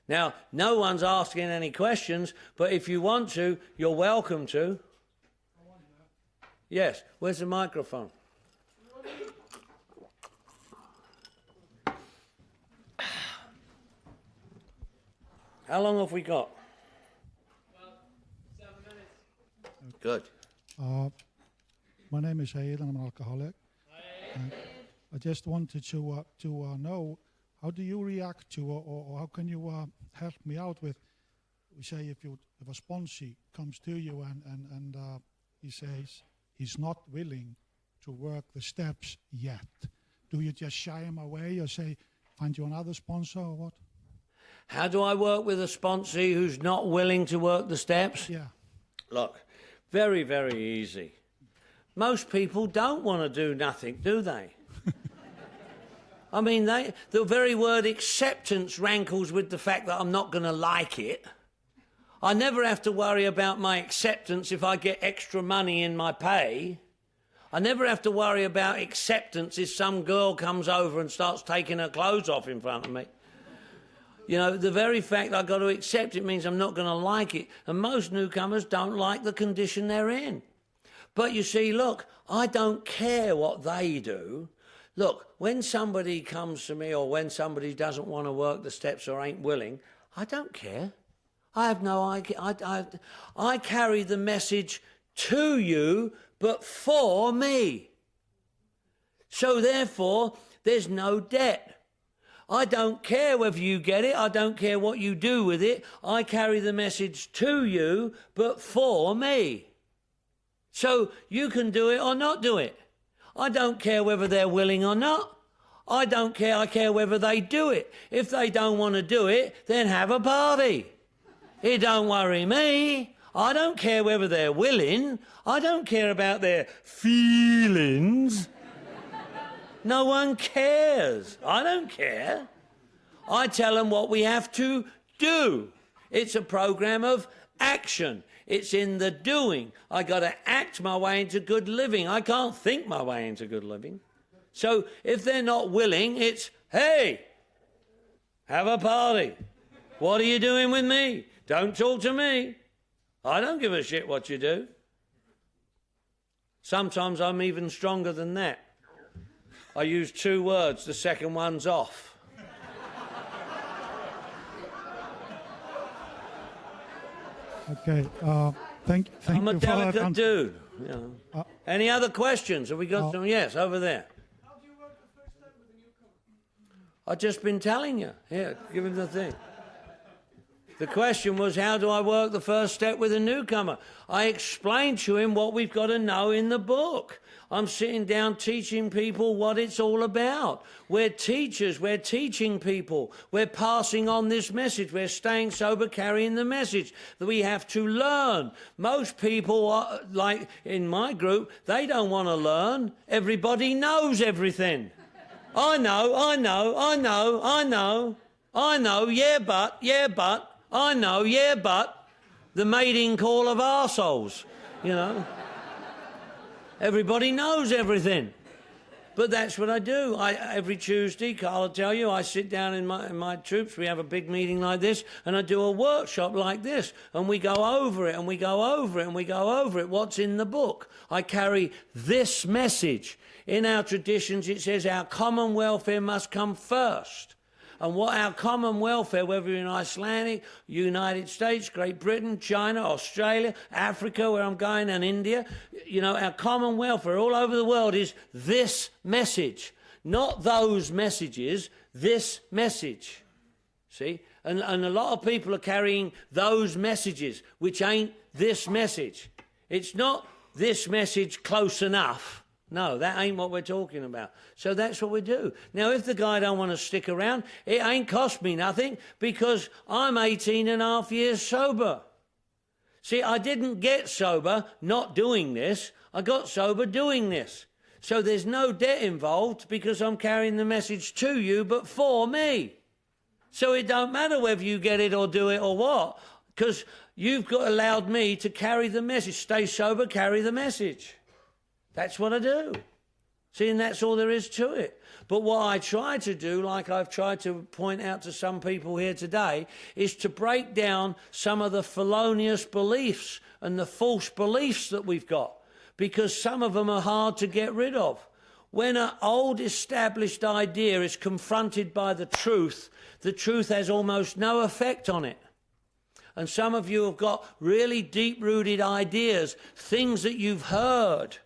Now, no one's asking any questions, but if you want to, you're welcome to. Yes, where's the microphone? How long have we got? Well, 7 minutes. Good. My name is Hayden, I'm an alcoholic. I just wanted to know, how do you react to, or how can you help me out with, we say if a sponsee comes to you and he says he's not willing to work the steps yet, do you just shy him away or say, find you another sponsor or what? How do I work with a sponsee who's not willing to work the steps? Yeah. Look, very, very easy. Most people don't want to do nothing, do they? I mean, the very word acceptance rankles with the fact that I'm not going to like it. I never have to worry about my acceptance if I get extra money in my pay. I never have to worry about acceptance if some girl comes over and starts taking her clothes off in front of me. You know, the very fact I've got to accept it means I'm not going to like it. And most newcomers don't like the condition they're in. But you see, look, I don't care what they do. Look, when somebody comes to me or when somebody doesn't want to work the steps or ain't willing, I don't care. I have no idea. I carry the message to you, but for me. So therefore, there's no debt. I don't care whether you get it. I don't care what you do with it. I carry the message to you, but for me. So you can do it or not do it. I don't care whether they're willing or not. I don't care. I care whether they do it. If they don't want to do it, then have a party. It don't worry me. I don't care whether they're willing. I don't care about their feelings. No one cares. I don't care. I tell them what we have to do. It's a program of action. It's in the doing. I got to act my way into good living. I can't think my way into good living. So if they're not willing, it's, hey, have a party. What are you doing with me? Don't talk to me. I don't give a shit what you do. Sometimes I'm even stronger than that. I use 2 words. The second one's off. Okay, thank I'm a you for that. delicate dude. You know. Any other questions? Have we got some? Yes, over there. How do you work the first step with a newcomer? I've just been telling you. Here, give him the thing. The question was, how do I work the first step with a newcomer? I explained to him what we've got to know in the book. I'm sitting down teaching people what it's all about. We're teachers. We're teaching people. We're passing on this message. We're staying sober, carrying the message that we have to learn. Most people, are, like in my group, they don't want to learn. Everybody knows everything. I know, yeah, but, I know, yeah, but, the mating call of arseholes, you know. Everybody knows everything. But that's what I do. Every Tuesday, Carl will tell you, I sit down in my troops, we have a big meeting like this, and I do a workshop like this, and we go over it, and we go over it, and we go over it, what's in the book. I carry this message. In our traditions, it says our common welfare must come first. And what our common welfare, whether you're in Icelandic, United States, Great Britain, China, Australia, Africa, where I'm going, and India, you know, our common welfare all over the world is this message. Not those messages, this message. See? And a lot of people are carrying those messages, which ain't this message. It's not this message close enough. No, that ain't what we're talking about. So that's what we do. Now, if the guy don't want to stick around, it ain't cost me nothing because I'm 18 and a half years sober. See, I didn't get sober not doing this. I got sober doing this. So there's no debt involved because I'm carrying the message to you, but for me. So it don't matter whether you get it or do it or what, because you've allowed me to carry the message. Stay sober, carry the message. That's what I do. See, and that's all there is to it. But what I try to do, like I've tried to point out to some people here today, is to break down some of the felonious beliefs and the false beliefs that we've got, because some of them are hard to get rid of. When an old established idea is confronted by the truth has almost no effect on it. And some of you have got really deep-rooted ideas, things that you've heard,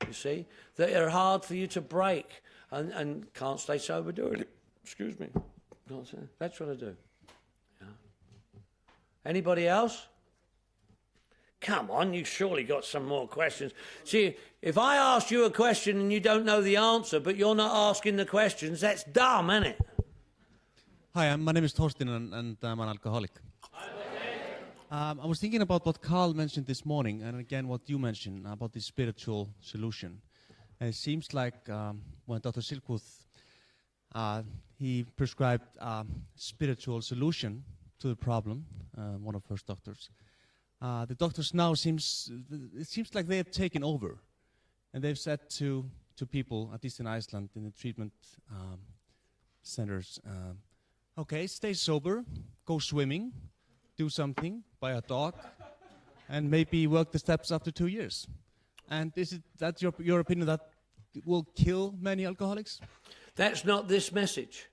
you see, that are hard for you to break. And can't stay sober doing it. Excuse me. That's what I do. Yeah. Anybody else? Come on, you've surely got some more questions. See, if I ask you a question and you don't know the answer, but you're not asking the questions, that's dumb, isn't it? Hi, my name is Torsten and I'm an alcoholic. I was thinking about what Carl mentioned this morning, and again what you mentioned about the spiritual solution. And it seems like when Dr. Silkworth, he prescribed a spiritual solution to the problem, one of the first doctors. The doctors now it seems like they have taken over. And they've said to people, at least in Iceland, in the treatment centers, okay, stay sober, go swimming, do something, buy a dog, and maybe work the steps after 2 years. And is that your opinion that will kill many alcoholics? That's not this message.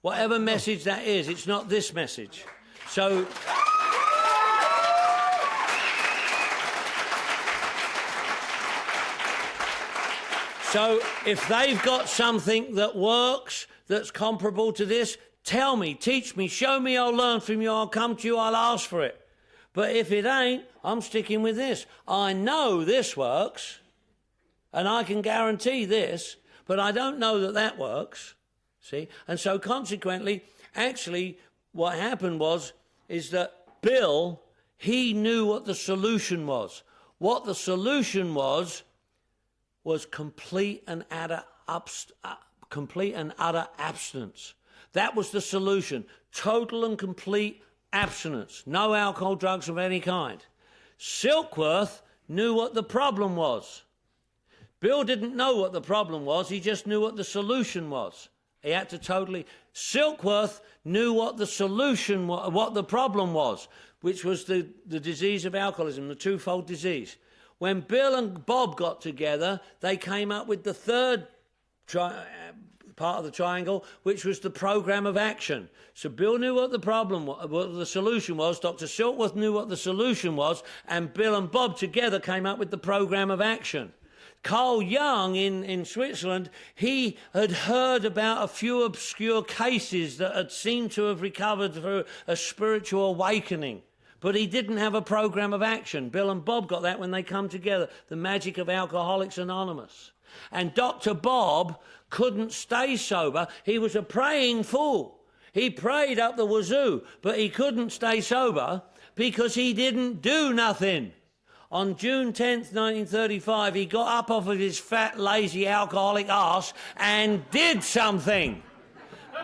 Whatever message that is, it's not this message. So if they've got something that works, that's comparable to this, tell me, teach me, show me, I'll learn from you, I'll come to you, I'll ask for it. But if it ain't, I'm sticking with this. I know this works, and I can guarantee this, but I don't know that that works, see? And so consequently, actually, what happened is that Bill, he knew what the solution was. What the solution was complete and utter abstinence. That was the solution. Total and complete abstinence. No alcohol, drugs of any kind. Silkworth knew what the problem was. Bill didn't know what the problem was. He just knew what the solution was. He had to Silkworth knew what the solution, what the problem was, which was the disease of alcoholism, the twofold disease. When Bill and Bob got together, they came up with the third part of the triangle, which was the program of action. So Bill knew what the problem, what the solution was, Dr. Silkworth knew what the solution was, and Bill and Bob together came up with the program of action. Carl Jung in Switzerland, he had heard about a few obscure cases that had seemed to have recovered through a spiritual awakening. But he didn't have a program of action. Bill and Bob got that when they come together, the magic of Alcoholics Anonymous. And Dr. Bob couldn't stay sober. He was a praying fool. He prayed up the wazoo, but he couldn't stay sober because he didn't do nothing. On June 10th, 1935, he got up off of his fat, lazy, alcoholic arse and did something.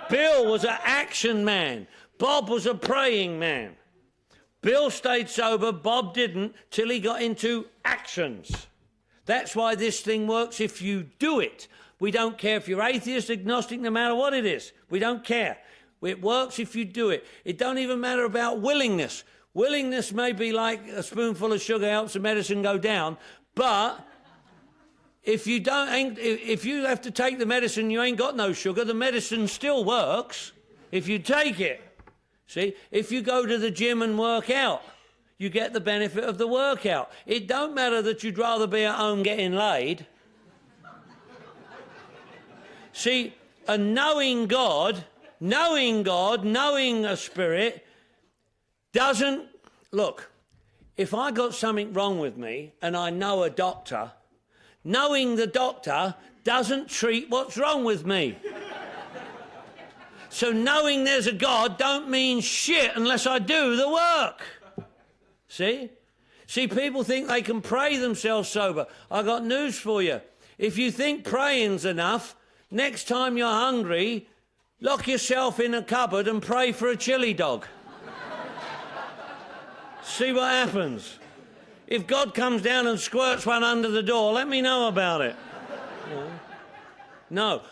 Bill was an action man. Bob was a praying man. Bill stayed sober, Bob didn't, till he got into actions. That's why this thing works if you do it. We don't care if you're atheist, agnostic, no matter what it is. We don't care. It works if you do it. It don't even matter about willingness. Willingness may be like a spoonful of sugar helps the medicine go down, but if you have to take the medicine, you ain't got no sugar, the medicine still works if you take it. See, if you go to the gym and work out, you get the benefit of the workout. It don't matter that you'd rather be at home getting laid. See, and knowing God, knowing a spirit, doesn't... Look, if I got something wrong with me and I know a doctor, knowing the doctor doesn't treat what's wrong with me. So knowing there's a God don't mean shit unless I do the work. See? See, people think they can pray themselves sober. I got news for you. If you think praying's enough, next time you're hungry, lock yourself in a cupboard and pray for a chili dog. See what happens. If God comes down and squirts one under the door, let me know about it. Yeah. No.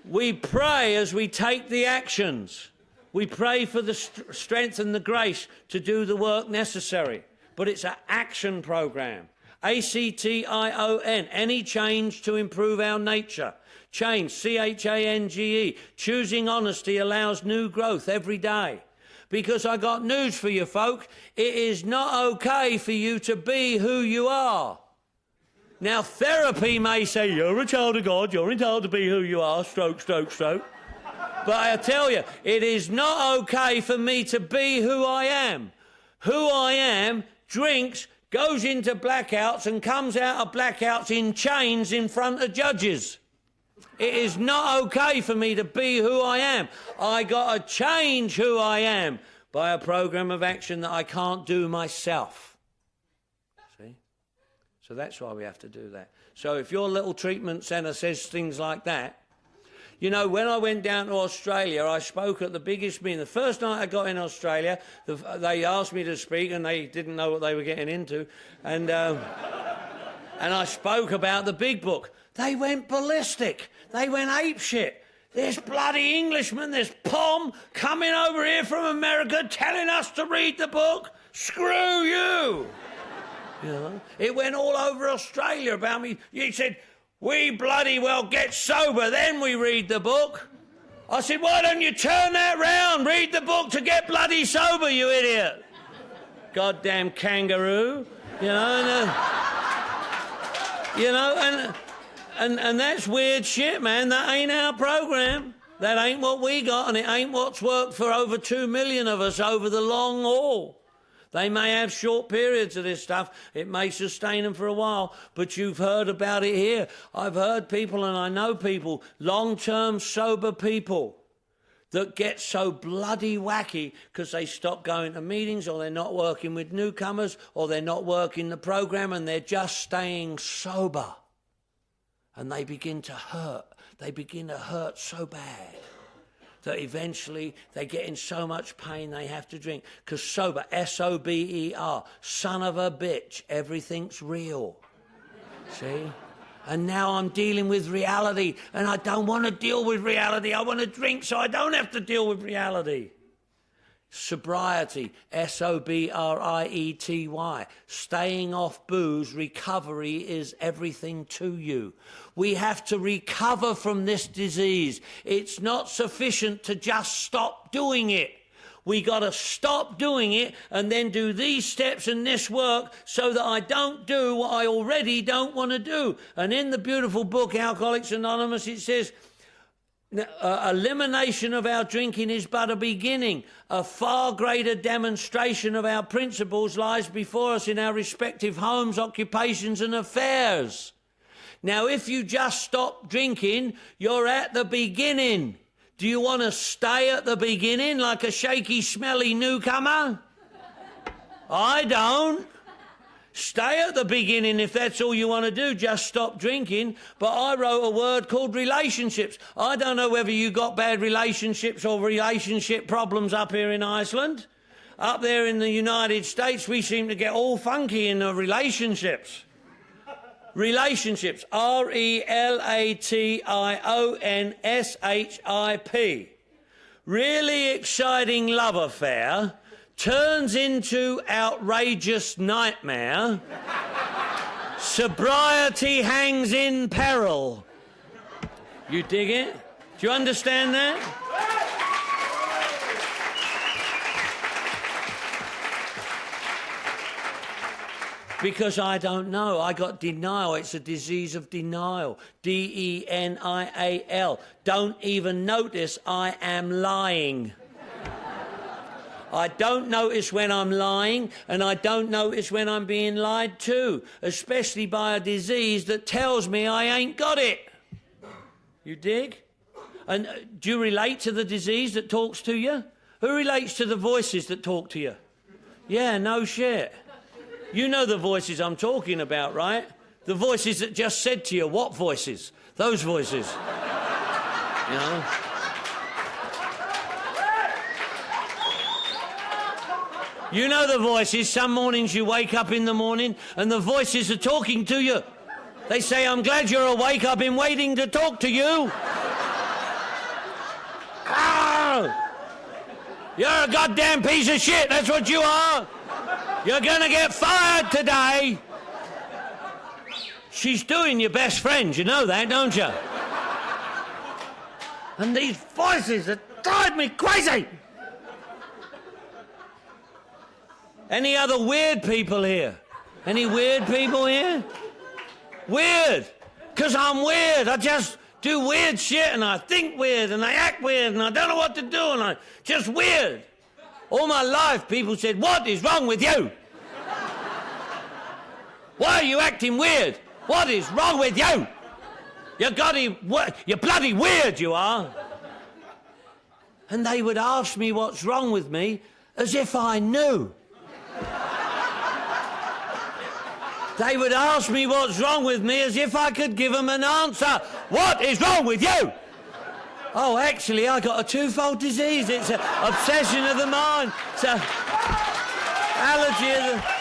We pray as we take the actions. We pray for the strength and the grace to do the work necessary. But it's an action program. ACTION, any change to improve our nature. Change, CHANGE. Choosing honesty allows new growth every day. Because I got news for you, folk. It is not okay for you to be who you are. Now, therapy may say, you're a child of God, you're entitled to be who you are, stroke, stroke, stroke. But I tell you, it is not okay for me to be who I am. Who I am drinks, goes into blackouts and comes out of blackouts in chains in front of judges. It is not okay for me to be who I am. I got to change who I am by a program of action that I can't do myself. See? So that's why we have to do that. So if your little treatment centre says things like that, you know, when I went down to Australia, I spoke at the biggest meeting. The first night I got in Australia, they asked me to speak and they didn't know what they were getting into. And I spoke about the big book. They went ballistic. They went apeshit. This bloody Englishman, this Pom, coming over here from America telling us to read the book. Screw you. You know, it went all over Australia about me. He said, we bloody well get sober, then we read the book. I said, why don't you turn that round? Read the book to get bloody sober, you idiot. Goddamn kangaroo. You know, and that's weird shit, man. That ain't our program. That ain't what we got, and it ain't what's worked for over 2 million of us over the long haul. They may have short periods of this stuff. It may sustain them for a while, but you've heard about it here. I've heard people, and I know people, long-term sober people, that get so bloody wacky because they stop going to meetings, or they're not working with newcomers, or they're not working the program, and they're just staying sober. And they begin to hurt. They begin to hurt so bad that eventually they get in so much pain they have to drink. Because sober, S-O-B-E-R, son of a bitch, everything's real. See? And now I'm dealing with reality, and I don't want to deal with reality. I want to drink so I don't have to deal with reality. Sobriety, S-O-B-R-I-E-T-Y, staying off booze, recovery is everything to you. We have to recover from this disease. It's not sufficient to just stop doing it. We got to stop doing it and then do these steps and this work so that I don't do what I already don't want to do. And in the beautiful book, Alcoholics Anonymous, it says, elimination of our drinking is but a beginning. A far greater demonstration of our principles lies before us in our respective homes, occupations and affairs. Now, if you just stop drinking, you're at the beginning. Do you want to stay at the beginning like a shaky, smelly newcomer? I don't. Stay at the beginning if that's all you want to do. Just stop drinking. But I wrote a word called relationships. I don't know whether you got bad relationships or relationship problems up here in Iceland. Up there in the United States, we seem to get all funky in the relationships. Relationships, R-E-L-A-T-I-O-N-S-H-I-P. Really exciting love affair turns into outrageous nightmare. Sobriety hangs in peril. You dig it? Do you understand that? Because I don't know. I got denial. It's a disease of denial. D-E-N-I-A-L. Don't even notice I am lying. I don't notice when I'm lying, and I don't notice when I'm being lied to, especially by a disease that tells me I ain't got it. You dig? And do you relate to the disease that talks to you? Who relates to the voices that talk to you? Yeah, no shit. You know the voices I'm talking about, right? The voices that just said to you, what voices? Those voices. You know? You know the voices. Some mornings you wake up in the morning and the voices are talking to you. They say, I'm glad you're awake. I've been waiting to talk to you. Oh, you're a goddamn piece of shit. That's what you are. You're going to get fired today. She's doing your best friend. You know that, don't you? And these voices that drive me crazy. Any other weird people here? Any weird people here? Weird. Because I'm weird. I just do weird shit and I think weird and I act weird and I don't know what to do and I'm just weird. All my life people said, what is wrong with you? Why are you acting weird? What is wrong with you? You're bloody weird, you are. And they would ask me what's wrong with me as if I knew. They would ask me what's wrong with me as if I could give them an answer. What is wrong with you? Oh, actually, I got a twofold disease. It's an obsession of the mind. It's an allergy of the...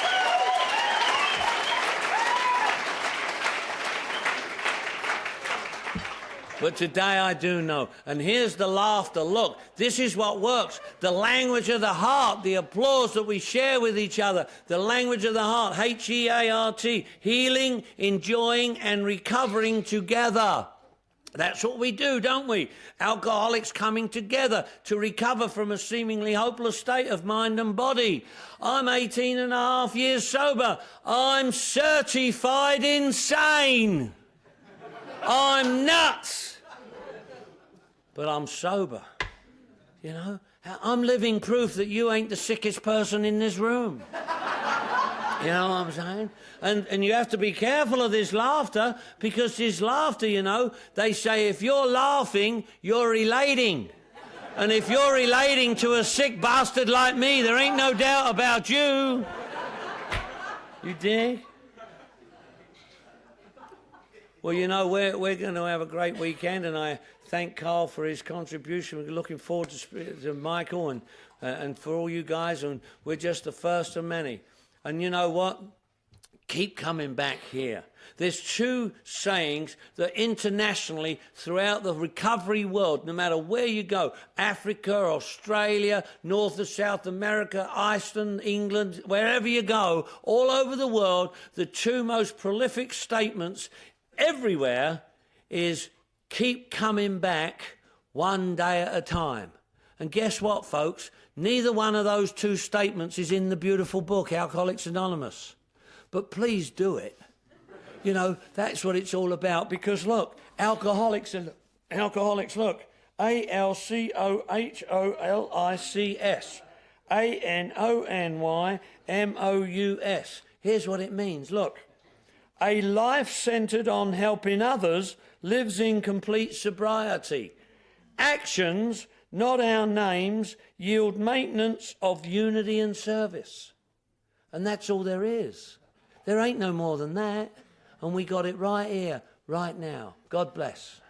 But today I do know. And here's the laughter. Look, this is what works. The language of the heart, the applause that we share with each other, the language of the heart, H-E-A-R-T, healing, enjoying and recovering together. That's what we do, don't we? Alcoholics coming together to recover from a seemingly hopeless state of mind and body. I'm 18 and a half years sober. I'm certified insane. I'm nuts. But I'm sober. You know? I'm living proof that you ain't the sickest person in this room. You know what I'm saying? And you have to be careful of this laughter, because this laughter, you know, they say if you're laughing, you're relating. And if you're relating to a sick bastard like me, there ain't no doubt about you. You dig? Well, you know, we're going to have a great weekend, and I thank Carl for his contribution. We're looking forward to Michael and for all you guys, and we're just the first of many. And you know what? Keep coming back here. There's two sayings that internationally throughout the recovery world, no matter where you go, Africa, Australia, North or South America, Iceland, England, wherever you go, all over the world, the two most prolific statements everywhere is keep coming back one day at a time. And guess what, folks? Neither one of those two statements is in the beautiful book, Alcoholics Anonymous. But please do it. You know, that's what it's all about. Because look, alcoholics, look, ALCOHOLICS, ANONYMOUS. Here's what it means. Look, a life centered on helping others lives in complete sobriety. Actions, not our names, yield maintenance of unity and service. And that's all there is. There ain't no more than that. And we got it right here, right now. God bless.